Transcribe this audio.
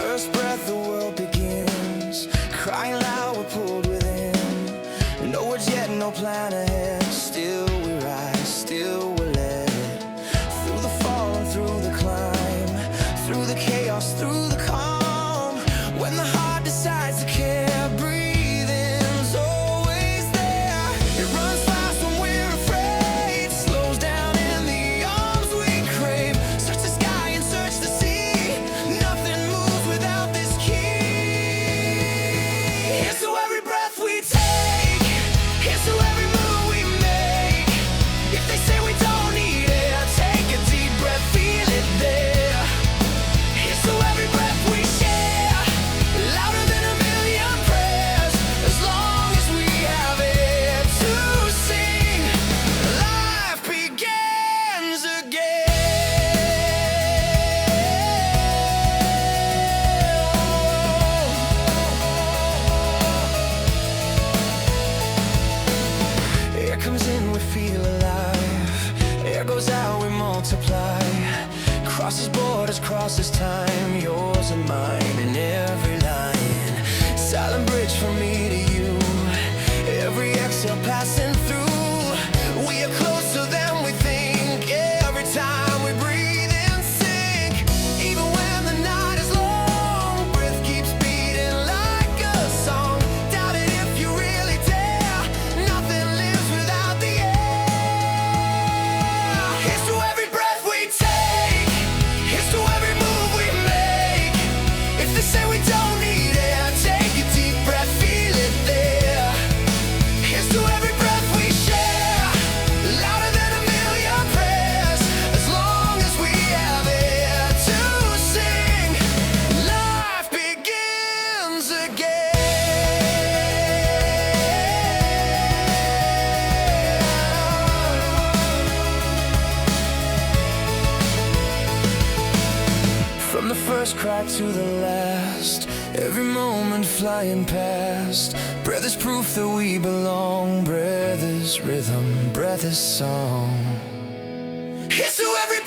first breath the world begins, crying loud we're pulled within. No words yet, no plan ahead. Still we rise, still we're led. Through the fall and through the climb, through the chaos, through the calm. When the heart decides to care, breathing's always there. It runs fast when we're afraid, slows down in the arms we crave. Search the sky and search the sea, nothing moves without this key. Here's to every breath we take, here's to every move we make. If they say we don't need air, take a deep breath, feel it there. Here's to every breath we share, louder than a million prayers. As long as we have air to sing, life begins again. Air comes in, we feel alive. Air goes out, we multiply. Crosses borders, crosses time. Yours and mine in every line. Silent bridge from me to you. Every exhale passing through. We are closer than we think. Every time we breathe in sync. Even when the night is long, breath keeps beating like a song. Doubt it if you really dare. Nothing lives without the air. Here's to every breath we take, here's to every move we make. If they say we don't need air, take a deep breath, feel it there. Here's to every breath we share, louder than a million prayers. As long as we have air to sing, life begins again. From the first cry to the last, every moment flying past. Breath is proof that we belong. Breath is rhythm, breath is song. Here's to every